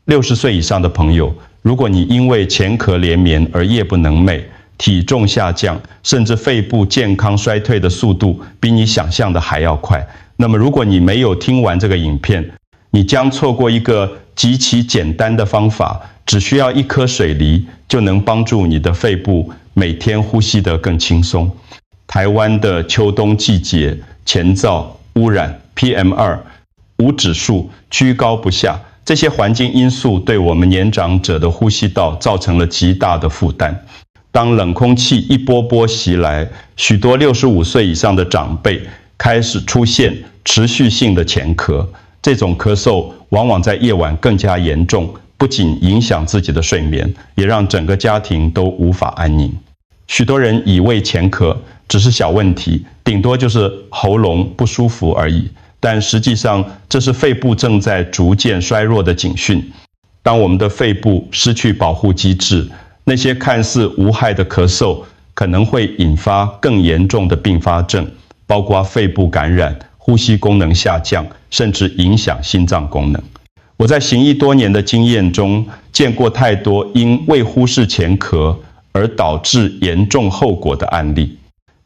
60岁以上的朋友，如果你因为前壳连绵而夜不能寐，体重下降，甚至肺部健康衰退的速度比你想象的还要快，那么如果你没有听完这个影片，你将错过一个极其简单的方法，只需要1颗水梨就能帮助你的肺部每天呼吸得更轻松。台湾的秋冬季节前噪污染 PM2无指数居高不下，这些环境因素对我们年长者的呼吸道造成了极大的负担。当冷空气一波波袭来，许多65岁以上的长辈开始出现持续性的前咳，这种咳嗽往往在夜晚更加严重，不仅影响自己的睡眠，也让整个家庭都无法安宁。许多人以为前咳只是小问题，顶多就是喉咙不舒服而已，但实际上这是肺部正在逐渐衰弱的警讯。当我们的肺部失去保护机制，那些看似无害的咳嗽可能会引发更严重的并发症，包括肺部感染、呼吸功能下降，甚至影响心脏功能。我在行医多年的经验中，见过太多因未忽视前咳而导致严重后果的案例。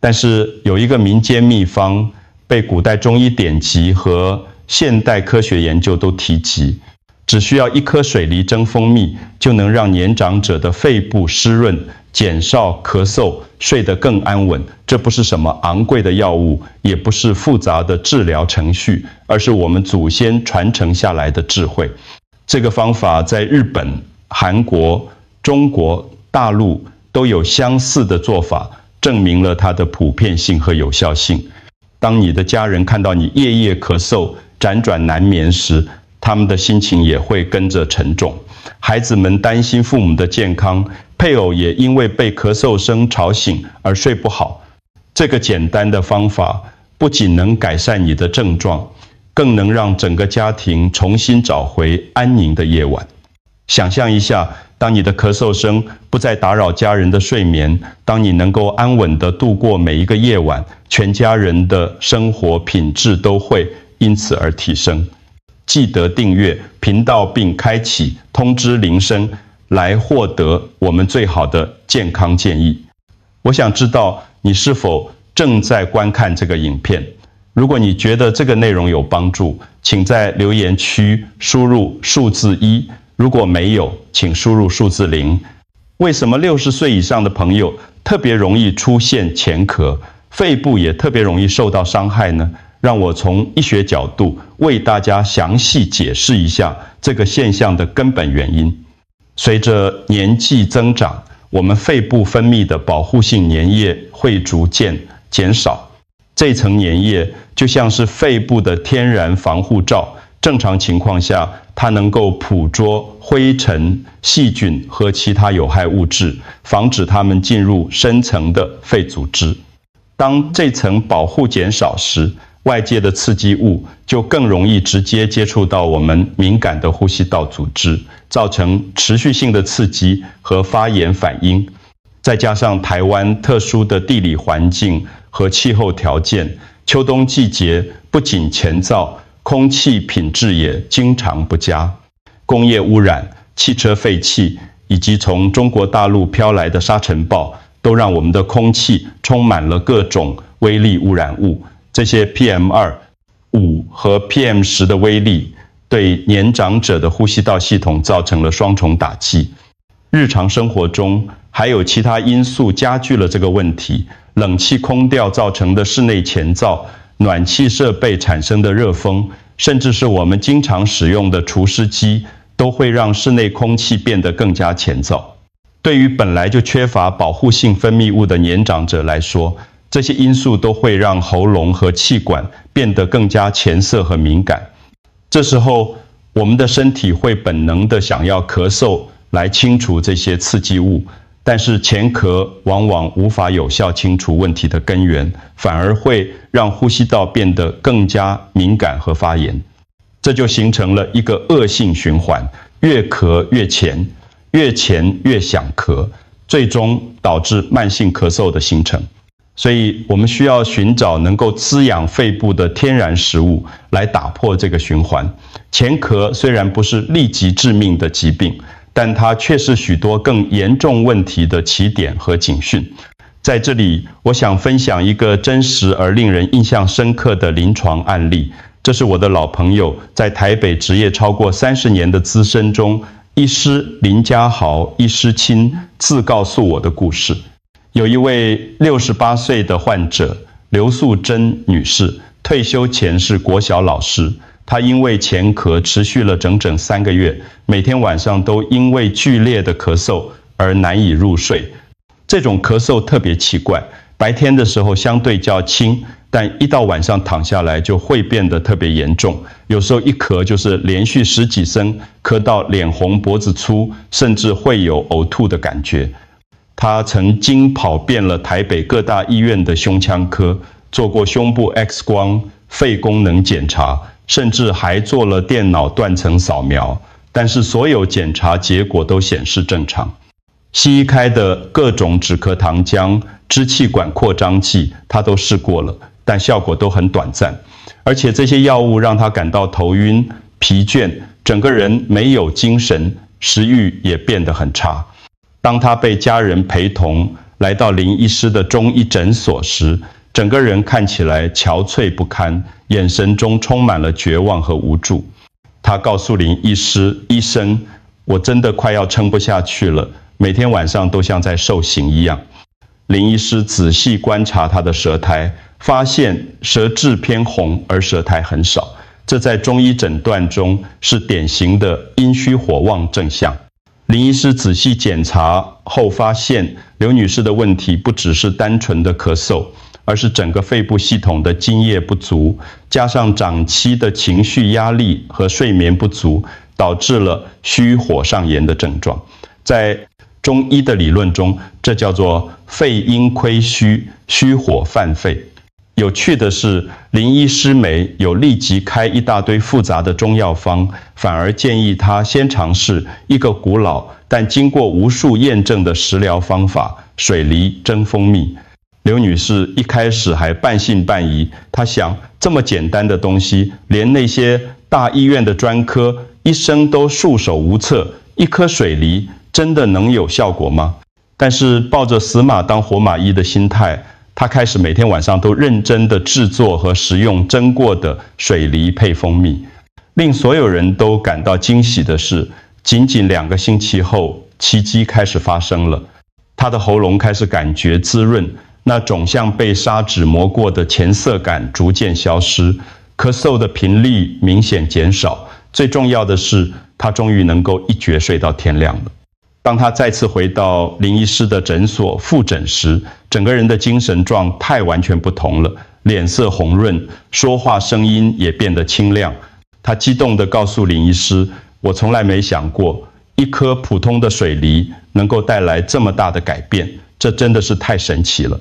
但是有一个民间秘方，被古代中医典籍和现代科学研究都提及，只需要1颗水梨蒸蜂蜜，就能让年长者的肺部湿润，减少咳嗽，睡得更安稳。这不是什么昂贵的药物，也不是复杂的治疗程序，而是我们祖先传承下来的智慧。这个方法在日本、韩国、中国大陆都有相似的做法，证明了它的普遍性和有效性。当你的家人看到你夜夜咳嗽、辗转难眠时，他们的心情也会跟着沉重。孩子们担心父母的健康，配偶也因为被咳嗽声吵醒而睡不好。这个简单的方法不仅能改善你的症状，更能让整个家庭重新找回安宁的夜晚。想象一下，当你的咳嗽声不再打扰家人的睡眠，当你能够安稳地度过每一个夜晚，全家人的生活品质都会因此而提升。记得订阅频道并开启通知铃声，来获得我们最好的健康建议。我想知道你是否正在观看这个影片。如果你觉得这个内容有帮助，请在留言区输入数字1，如果没有，请输入数字0。为什么60岁以上的朋友特别容易出现前咳，肺部也特别容易受到伤害呢？让我从医学角度为大家详细解释一下这个现象的根本原因。随着年纪增长，我们肺部分泌的保护性粘液会逐渐减少。这层粘液就像是肺部的天然防护罩，正常情况下，它能够捕捉灰尘、细菌和其他有害物质，防止它们进入深层的肺组织。当这层保护减少时，外界的刺激物就更容易直接接触到我们敏感的呼吸道组织，造成持续性的刺激和发炎反应。再加上台湾特殊的地理环境和气候条件，秋冬季节不仅前噪，空气品质也经常不佳。工业污染、汽车废气以及从中国大陆飘来的沙尘暴，都让我们的空气充满了各种微粒污染物。这些 PM2、5和 PM10的威力，对年长者的呼吸道系统造成了双重打击。日常生活中，还有其他因素加剧了这个问题。冷气空调造成的室内前噪，暖气设备产生的热风，甚至是我们经常使用的除湿机，都会让室内空气变得更加前噪。对于本来就缺乏保护性分泌物的年长者来说，这些因素都会让喉咙和气管变得更加前涩和敏感。这时候，我们的身体会本能地想要咳嗽来清除这些刺激物，但是前咳往往无法有效清除问题的根源，反而会让呼吸道变得更加敏感和发炎。这就形成了一个恶性循环，越咳越前，越前越想咳，最终导致慢性咳嗽的形成。所以我们需要寻找能够滋养肺部的天然食物，来打破这个循环。前壳虽然不是立即致命的疾病，但它却是许多更严重问题的起点和警讯。在这里，我想分享一个真实而令人印象深刻的临床案例。这是我的老朋友，在台北执业超过30年的资深中，医师林家豪医师亲自告诉我的故事。有一位68岁的患者刘素贞女士，退休前是国小老师。她因为前咳持续了整整3个月，每天晚上都因为剧烈的咳嗽而难以入睡。这种咳嗽特别奇怪，白天的时候相对较轻，但一到晚上躺下来就会变得特别严重。有时候一咳就是连续10几声，咳到脸红脖子粗，甚至会有呕吐的感觉。他曾经跑遍了台北各大医院的胸腔科，做过胸部 X 光、肺功能检查，甚至还做了电脑断层扫描，但是所有检查结果都显示正常。西医开的各种止咳糖浆、支气管扩张剂，他都试过了，但效果都很短暂。而且这些药物让他感到头晕、疲倦，整个人没有精神，食欲也变得很差。当他被家人陪同来到林医师的中医诊所时，整个人看起来憔悴不堪，眼神中充满了绝望和无助。他告诉林医师：“医生，我真的快要撑不下去了，每天晚上都像在受刑一样。”林医师仔细观察他的舌苔，发现舌质偏红，而舌苔很少。这在中医诊断中是典型的阴虚火旺症象。林医师仔细检查后发现，刘女士的问题不只是单纯的咳嗽，而是整个肺部系统的津液不足，加上长期的情绪压力和睡眠不足，导致了虚火上炎的症状。在中医的理论中，这叫做肺阴亏虚，虚火犯肺。有趣的是，林医师没有立即开一大堆复杂的中药方，反而建议他先尝试一个古老但经过无数验证的食疗方法——水梨蒸蜂蜜。刘女士一开始还半信半疑，她想，这么简单的东西，连那些大医院的专科医生都束手无策，一颗水梨真的能有效果吗？但是抱着死马当活马医的心态，他开始每天晚上都认真的制作和食用蒸过的水梨配蜂蜜。令所有人都感到惊喜的是，仅仅2个星期后，奇迹开始发生了。他的喉咙开始感觉滋润，那种像被砂纸磨过的前涩感逐渐消失，咳嗽的频率明显减少。最重要的是，他终于能够一觉睡到天亮了。当他再次回到林医师的诊所复诊时，整个人的精神状态完全不同了，脸色红润，说话声音也变得清亮。他激动地告诉林医师：“我从来没想过，一颗普通的水梨能够带来这么大的改变，这真的是太神奇了。”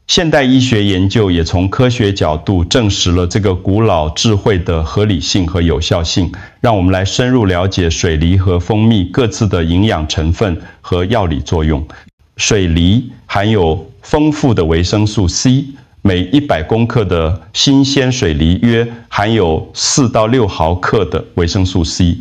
现代医学研究也从科学角度证实了这个古老智慧的合理性和有效性。让我们来深入了解水梨和蜂蜜各自的营养成分和药理作用。水梨含有丰富的维生素 C， 每100公克的新鲜水梨约含有4到6毫克的维生素 C。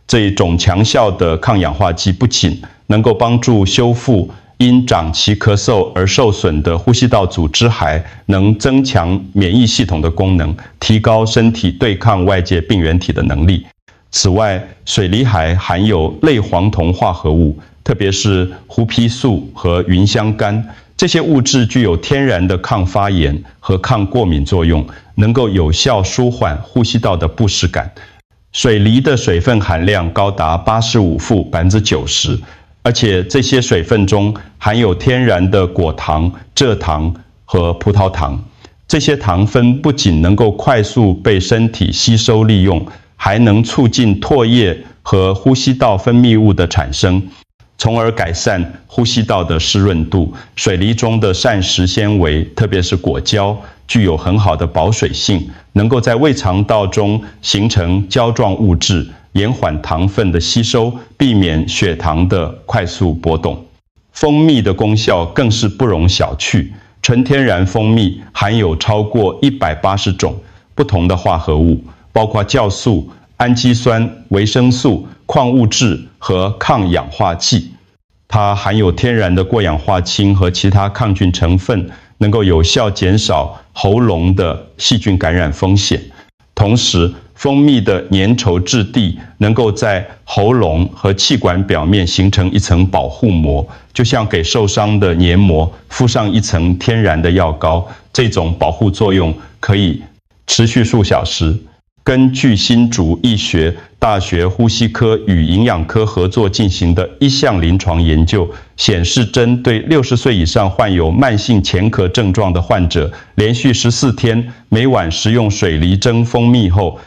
这一种强效的抗氧化剂不仅能够帮助修复因长期咳嗽而受损的呼吸道组织，还能增强免疫系统的功能，提高身体对抗外界病原体的能力。此外，水梨还含有类黄酮化合物，特别是胡皮素和芸香苷，这些物质具有天然的抗发炎和抗过敏作用，能够有效舒缓呼吸道的不适感。水梨的水分含量高达85负90%。而且这些水分中含有天然的果糖、蔗糖和葡萄糖，这些糖分不仅能够快速被身体吸收利用，还能促进唾液和呼吸道分泌物的产生，从而改善呼吸道的湿润度。水梨中的膳食纤维，特别是果胶，具有很好的保水性，能够在胃肠道中形成胶状物质，延缓糖分的吸收，避免血糖的快速波动。蜂蜜的功效更是不容小觑，纯天然蜂蜜含有超过180种不同的化合物，包括酵素、氨基酸、维生素、矿物质和抗氧化剂。它含有天然的过氧化氢和其他抗菌成分，能够有效减少喉咙的细菌感染风险。同时，蜂蜜的粘稠质地能够在喉咙和气管表面形成一层保护膜，就像给受伤的黏膜敷上一层天然的药膏，这种保护作用可以持续数小时。根据新竹医学大学呼吸科与营养科合作进行的一项临床研究显示，针对60岁以上患有慢性前咳症状的患者，连续14天每晚食用水梨蒸蜂蜜后，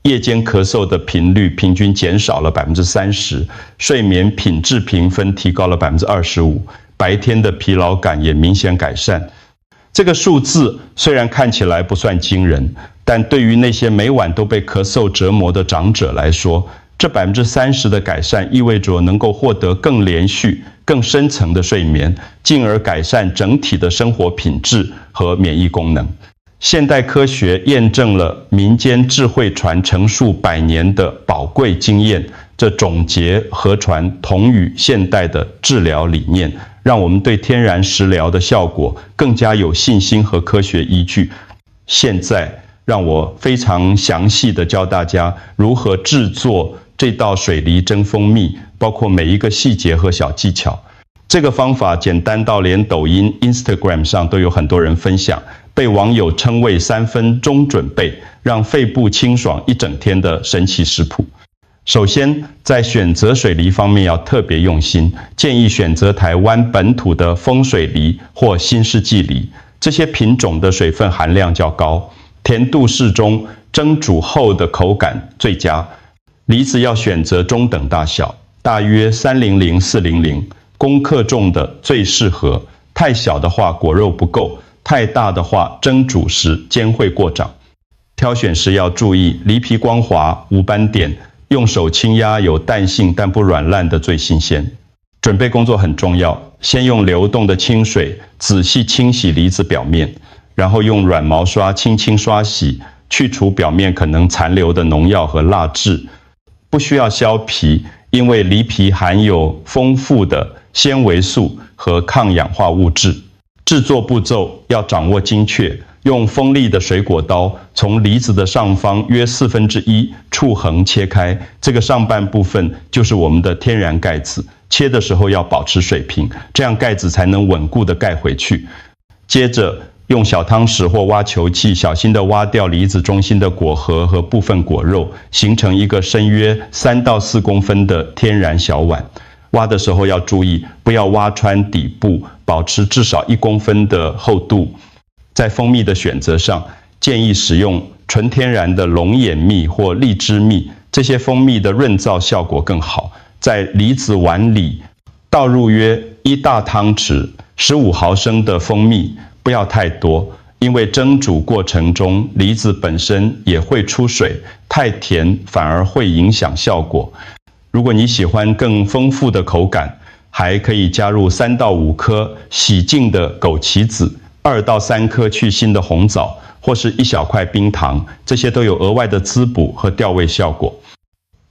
夜间咳嗽的频率平均减少了30%，睡眠品质评分提高了25%，白天的疲劳感也明显改善。这个数字虽然看起来不算惊人，但对于那些每晚都被咳嗽折磨的长者来说，这30%的改善意味着能够获得更连续、更深层的睡眠，进而改善整体的生活品质和免疫功能。现代科学验证了民间智慧传承数百年的宝贵经验，这总结合传同与现代的治疗理念，让我们对天然食疗的效果更加有信心和科学依据。现在让我非常详细的教大家如何制作这道水梨蒸蜂蜜，包括每一个细节和小技巧。这个方法简单到连抖音、Instagram 上都有很多人分享，被网友称为3分钟准备，让肺部清爽一整天的神奇食谱。首先，在选择水梨方面要特别用心，建议选择台湾本土的丰水梨或新世纪梨，这些品种的水分含量较高，甜度适中，蒸煮后的口感最佳。梨子要选择中等大小，大约300-400，公克重的最适合。太小的话果肉不够，太大的话蒸煮时煎会过长。挑选时要注意梨皮光滑无斑点，用手轻压有弹性但不软烂的最新鲜。准备工作很重要，先用流动的清水仔细清洗梨子表面，然后用软毛刷轻轻刷洗，去除表面可能残留的农药和蜡质。不需要削皮，因为梨皮含有丰富的纤维素和抗氧化物质。制作步骤要掌握精确，用锋利的水果刀从梨子的上方约1/4触横切开，这个上半部分就是我们的天然盖子。切的时候要保持水平，这样盖子才能稳固地盖回去。接着用小汤匙或挖球器小心地挖掉梨子中心的果核和部分果肉，形成一个深约3到4公分的天然小碗。挖的时候要注意，不要挖穿底部，保持至少1公分的厚度。在蜂蜜的选择上，建议使用纯天然的龙眼蜜或荔枝蜜，这些蜂蜜的润燥效果更好。在梨子碗里倒入约1大汤匙15毫升的蜂蜜，不要太多，因为蒸煮过程中梨子本身也会出水，太甜反而会影响效果。如果你喜欢更丰富的口感，还可以加入3到5颗洗净的枸杞子，2到3颗去腥的红枣，或是1小块冰糖，这些都有额外的滋补和调味效果。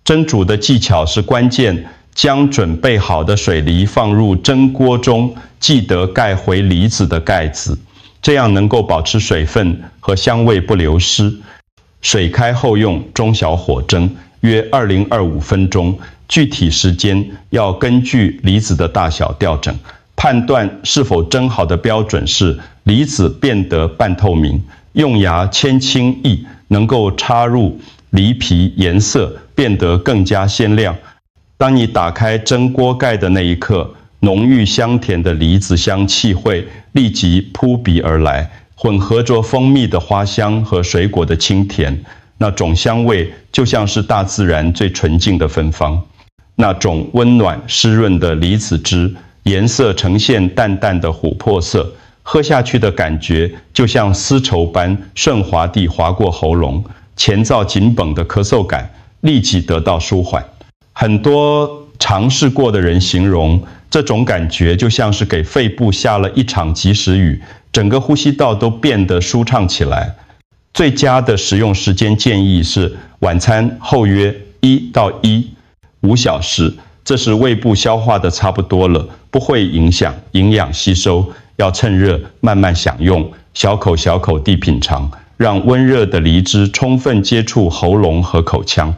蒸煮的技巧是关键，将准备好的水梨放入蒸锅中，记得盖回梨子的盖子，这样能够保持水分和香味不流失。水开后用中小火蒸，约20-25分钟，具体时间要根据梨子的大小调整。判断是否蒸好的标准是梨子变得半透明，用牙轻轻一，能够插入梨皮，颜色变得更加鲜亮。当你打开蒸锅盖的那一刻，浓郁香甜的梨子香气会立即扑鼻而来，混合着蜂蜜的花香和水果的清甜，那种香味就像是大自然最纯净的芬芳。那种温暖湿润的梨子汁，颜色呈现淡淡的琥珀色，喝下去的感觉就像丝绸般顺滑地滑过喉咙，前躁紧绷的咳嗽感立即得到舒缓。很多尝试过的人形容，这种感觉就像是给肺部下了一场及时雨，整个呼吸道都变得舒畅起来。最佳的使用时间建议是晚餐后约1到1.5小时，这时胃部消化的差不多了，不会影响营养吸收，要趁热慢慢享用，小口小口地品尝，让温热的梨汁充分接触喉咙和口腔。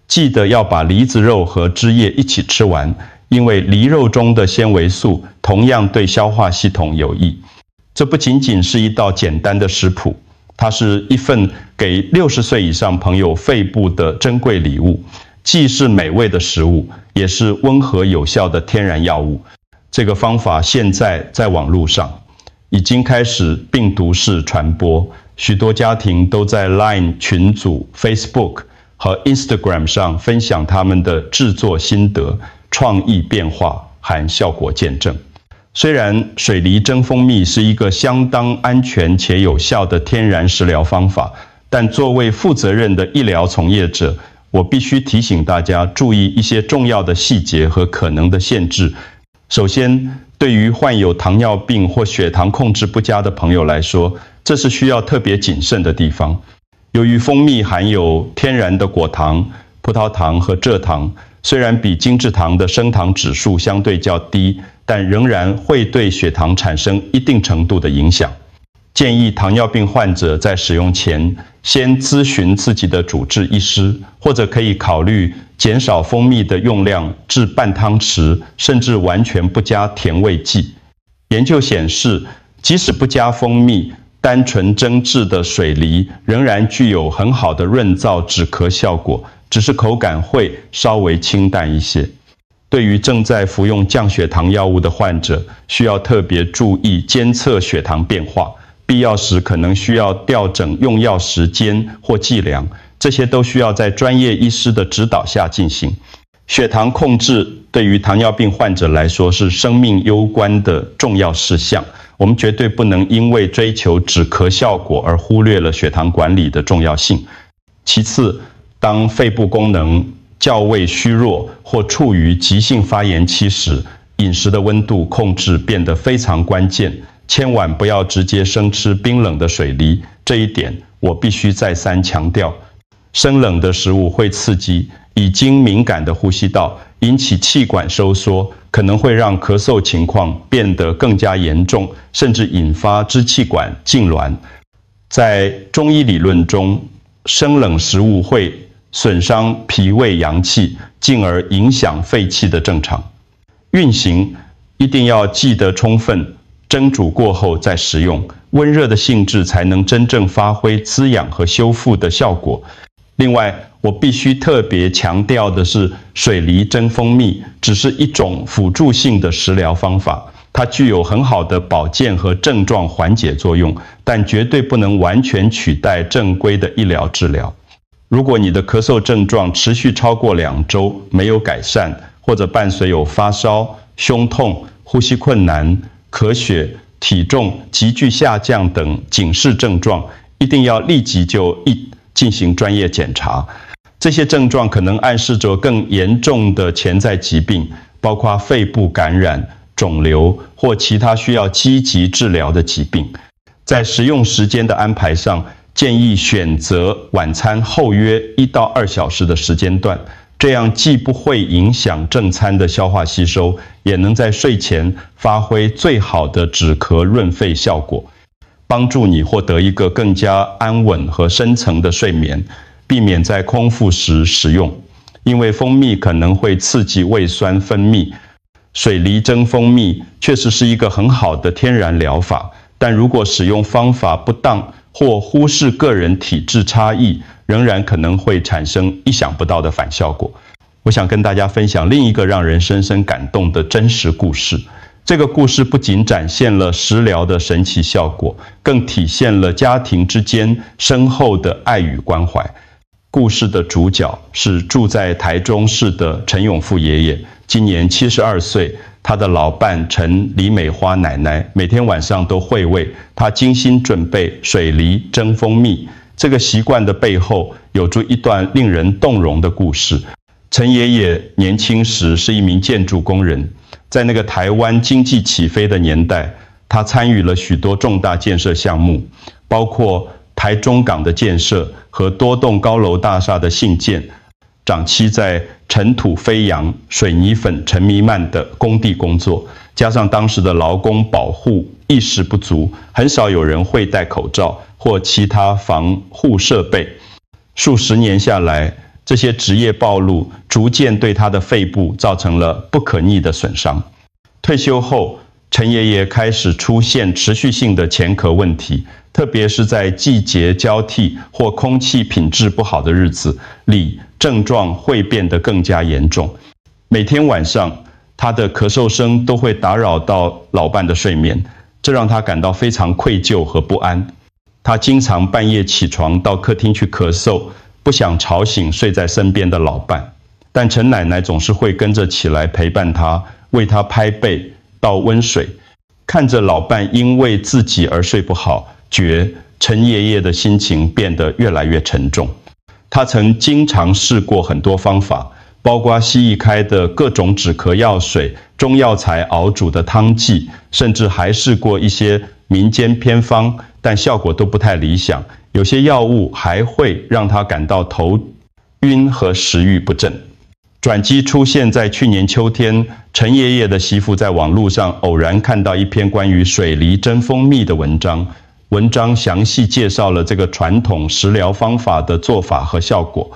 记得要把梨子肉和汁液一起吃完，因为梨肉中的纤维素同样对消化系统有益。这不仅仅是一道简单的食谱，它是一份给60岁以上朋友肺部的珍贵礼物，既是美味的食物，也是温和有效的天然药物。这个方法现在在网络上已经开始病毒式传播，许多家庭都在 LINE 群组、Facebook 和 Instagram 上分享他们的制作心得、创意变化和效果见证。虽然水梨蒸蜂蜜是一个相当安全且有效的天然食疗方法，但作为负责任的医疗从业者，我必须提醒大家注意一些重要的细节和可能的限制。首先，对于患有糖尿病或血糖控制不佳的朋友来说，这是需要特别谨慎的地方。由于蜂蜜含有天然的果糖、葡萄糖和蔗糖，虽然比精制糖的升糖指数相对较低，但仍然会对血糖产生一定程度的影响。建议糖尿病患者在使用前先咨询自己的主治医师，或者可以考虑减少蜂蜜的用量至半汤匙，甚至完全不加甜味剂。研究显示，即使不加蜂蜜，单纯蒸制的水梨仍然具有很好的润燥止咳效果，只是口感会稍微清淡一些。对于正在服用降血糖药物的患者，需要特别注意监测血糖变化，必要时可能需要调整用药时间或剂量，这些都需要在专业医师的指导下进行。血糖控制对于糖尿病患者来说是生命攸关的重要事项，我们绝对不能因为追求止咳效果而忽略了血糖管理的重要性。其次，当肺部功能较为虚弱或处于急性发炎期时，饮食的温度控制变得非常关键，千万不要直接生吃冰冷的水梨，这一点我必须再三强调。生冷的食物会刺激已经敏感的呼吸道，引起气管收缩，可能会让咳嗽情况变得更加严重，甚至引发支气管痉挛。在中医理论中，生冷食物会损伤脾胃阳气，进而影响肺气的正常运行。一定要记得充分蒸煮过后再食用，温热的性质才能真正发挥滋养和修复的效果。另外，我必须特别强调的是，水梨蒸蜂蜜只是一种辅助性的食疗方法，它具有很好的保健和症状缓解作用，但绝对不能完全取代正规的医疗治疗。如果你的咳嗽症状持续超过2周没有改善，或者伴随有发烧、胸痛、呼吸困难、咳血、体重急剧下降等警示症状，一定要立即进行专业检查。这些症状可能暗示着更严重的潜在疾病，包括肺部感染、肿瘤或其他需要积极治疗的疾病。在食用时间的安排上，建议选择晚餐后约1到2小时的时间段，这样既不会影响正餐的消化吸收，也能在睡前发挥最好的止咳润肺效果，帮助你获得一个更加安稳和深层的睡眠。避免在空腹时食用，因为蜂蜜可能会刺激胃酸分泌。水梨蒸蜂蜜确实是一个很好的天然疗法，但如果使用方法不当或忽视个人体质差异，仍然可能会产生意想不到的反效果。我想跟大家分享另一个让人深深感动的真实故事。这个故事不仅展现了食疗的神奇效果，更体现了家庭之间深厚的爱与关怀。故事的主角是住在台中市的陈永富爷爷，今年72岁。他的老伴陈李美花奶奶每天晚上都会为他精心准备水梨蒸蜂蜜。这个习惯的背后有着一段令人动容的故事。陈爷爷年轻时是一名建筑工人，在那个台湾经济起飞的年代，他参与了许多重大建设项目，包括台中港的建设和多栋高楼大厦的兴建。长期在尘土飞扬、水泥粉尘弥漫的工地工作，加上当时的劳工保护意识不足，很少有人会戴口罩或其他防护设备。数十年下来，这些职业暴露逐渐对他的肺部造成了不可逆的损伤。退休后，陈爷爷开始出现持续性的前咳问题，特别是在季节交替或空气品质不好的日子里，症状会变得更加严重。每天晚上，他的咳嗽声都会打扰到老伴的睡眠，这让他感到非常愧疚和不安。他经常半夜起床到客厅去咳嗽，不想吵醒睡在身边的老伴，但陈奶奶总是会跟着起来陪伴他，为他拍背、倒温水。看着老伴因为自己而睡不好，觉陈爷爷的心情变得越来越沉重。他曾经尝试过很多方法，包括西医开的各种止咳药水、中药材熬煮的汤剂，甚至还试过一些民间偏方，但效果都不太理想。有些药物还会让他感到头晕和食欲不振。转机出现在去年秋天，陈爷爷的媳妇在网络上偶然看到一篇关于水梨蒸蜂蜜的文章，文章详细介绍了这个传统食疗方法的做法和效果。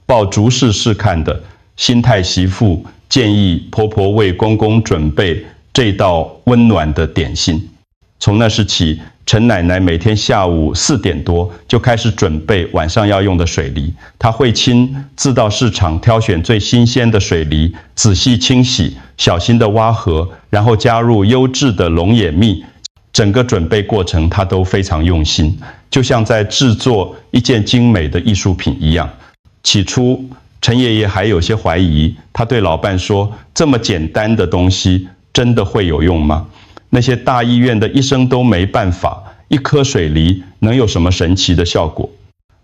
抱逐试试看的心态媳妇建议婆婆为公公准备这道温暖的点心。从那时起，陈奶奶每天下午4点多就开始准备晚上要用的水梨。她会亲自到市场挑选最新鲜的水梨，仔细清洗，小心的挖核，然后加入优质的龙眼蜜。整个准备过程她都非常用心，就像在制作一件精美的艺术品一样。起初，陈爷爷还有些怀疑，他对老伴说：“这么简单的东西真的会有用吗？那些大医院的医生都没办法，一颗水梨能有什么神奇的效果？”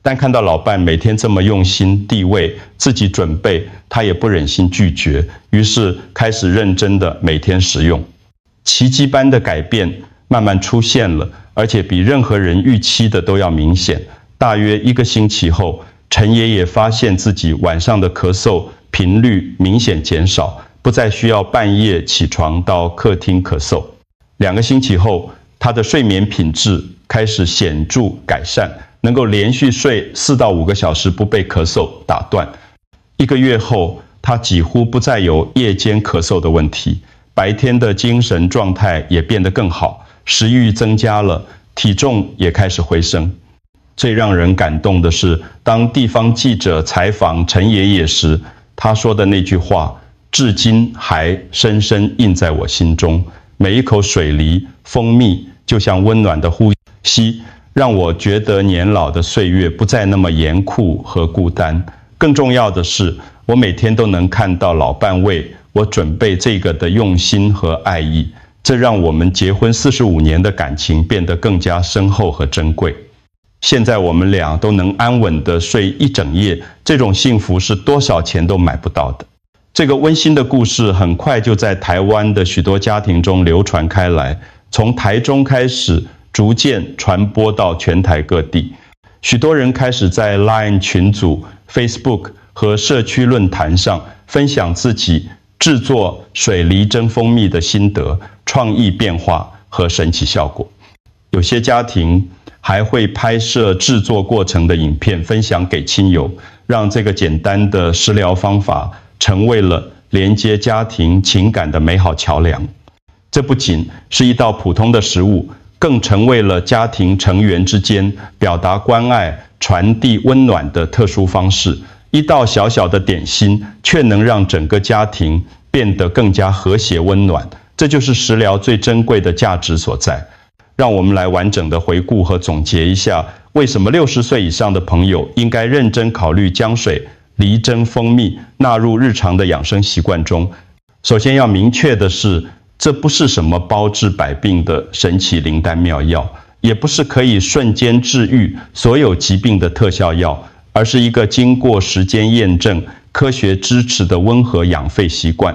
但看到老伴每天这么用心地为自己准备，他也不忍心拒绝，于是开始认真的每天食用。奇迹般的改变慢慢出现了，而且比任何人预期的都要明显。大约1个星期后，陈爷爷发现自己晚上的咳嗽频率明显减少，不再需要半夜起床到客厅咳嗽。2个星期后，他的睡眠品质开始显著改善，能够连续睡4到5个小时不被咳嗽打断。1个月后，他几乎不再有夜间咳嗽的问题，白天的精神状态也变得更好，食欲增加了，体重也开始回升。最让人感动的是，当地方记者采访陈爷爷时，他说的那句话，至今还深深印在我心中。每一口水梨、蜂蜜，就像温暖的呼吸，让我觉得年老的岁月不再那么严酷和孤单。更重要的是，我每天都能看到老伴为我准备这个的用心和爱意，这让我们结婚45年的感情变得更加深厚和珍贵。现在我们俩都能安稳地睡一整夜，这种幸福是多少钱都买不到的。这个温馨的故事很快就在台湾的许多家庭中流传开来，从台中开始，逐渐传播到全台各地。许多人开始在 LINE 群组、Facebook 和社区论坛上分享自己制作水梨蒸蜂蜜的心得、创意变化和神奇效果。有些家庭还会拍摄制作过程的影片分享给亲友，让这个简单的食疗方法成为了连接家庭情感的美好桥梁。这不仅是一道普通的食物，更成为了家庭成员之间表达关爱、传递温暖的特殊方式。一道小小的点心，却能让整个家庭变得更加和谐温暖。这就是食疗最珍贵的价值所在。让我们来完整的回顾和总结一下，为什么60岁以上的朋友应该认真考虑将水梨蒸蜂蜜纳入日常的养生习惯中。首先要明确的是，这不是什么包治百病的神奇灵丹妙药，也不是可以瞬间治愈所有疾病的特效药，而是一个经过时间验证、科学支持的温和养肺习惯。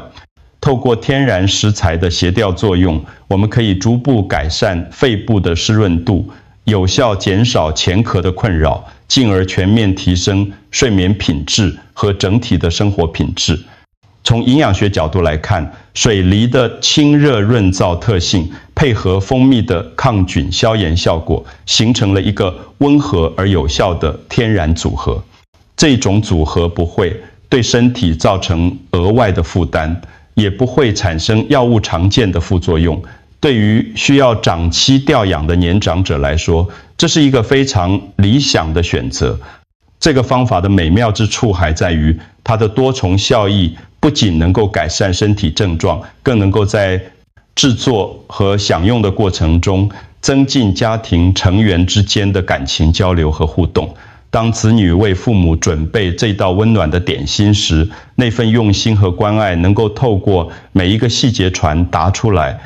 透过天然食材的协调作用，我们可以逐步改善肺部的湿润度，有效减少前壳的困扰，进而全面提升睡眠品质和整体的生活品质。从营养学角度来看，水梨的清热润燥特性，配合蜂蜜的抗菌消炎效果，形成了一个温和而有效的天然组合。这种组合不会对身体造成额外的负担，也不会产生药物常见的副作用。对于需要长期调养的年长者来说，这是一个非常理想的选择。这个方法的美妙之处还在于它的多重效益，不仅能够改善身体症状，更能够在制作和享用的过程中，增进家庭成员之间的感情交流和互动。当子女为父母准备这道温暖的点心时，那份用心和关爱能够透过每一个细节传达出来。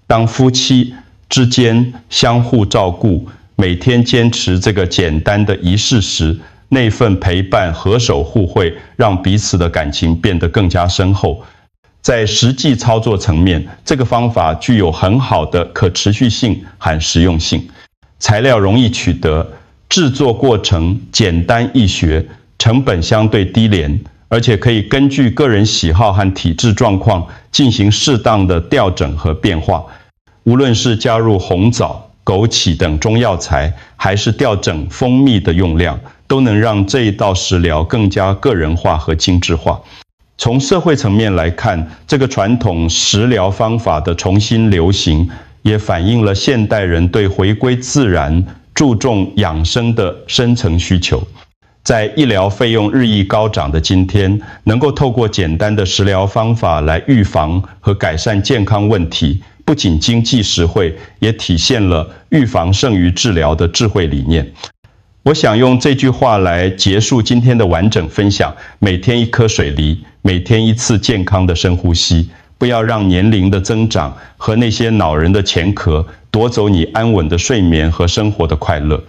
当夫妻之间相互照顾，每天坚持这个简单的仪式时，那份陪伴合手互惠，让彼此的感情变得更加深厚。在实际操作层面，这个方法具有很好的可持续性和实用性。材料容易取得，制作过程简单易学，成本相对低廉，而且可以根据个人喜好和体质状况进行适当的调整和变化。无论是加入红枣、枸杞等中药材，还是调整蜂蜜的用量，都能让这一道食疗更加个人化和精致化。从社会层面来看，这个传统食疗方法的重新流行，也反映了现代人对回归自然、注重养生的深层需求。在医疗费用日益高涨的今天，能够透过简单的食疗方法来预防和改善健康问题，不仅经济实惠，也体现了预防胜于治疗的智慧理念。我想用这句话来结束今天的完整分享：每天一颗水梨，每天一次健康的深呼吸，不要让年龄的增长和那些恼人的前壳夺走你安稳的睡眠和生活的快乐。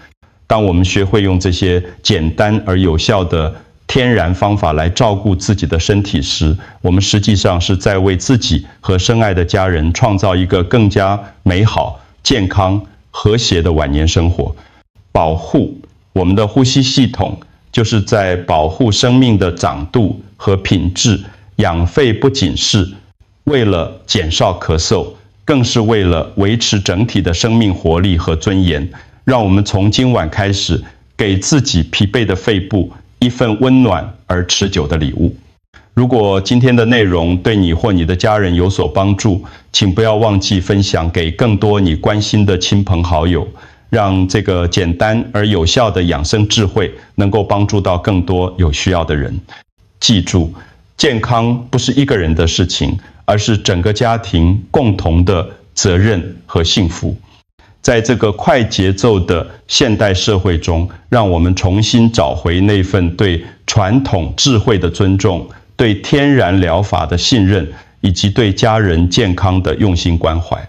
当我们学会用这些简单而有效的天然方法来照顾自己的身体时，我们实际上是在为自己和深爱的家人创造一个更加美好、健康、和谐的晚年生活。保护我们的呼吸系统，就是在保护生命的长度和品质。养肺不仅是为了减少咳嗽，更是为了维持整体的生命活力和尊严。让我们从今晚开始，给自己疲惫的肺部一份温暖而持久的礼物。如果今天的内容对你或你的家人有所帮助，请不要忘记分享给更多你关心的亲朋好友，让这个简单而有效的养生智慧能够帮助到更多有需要的人。记住，健康不是一个人的事情，而是整个家庭共同的责任和幸福。在这个快节奏的现代社会中，让我们重新找回那份对传统智慧的尊重，对天然疗法的信任，以及对家人健康的用心关怀。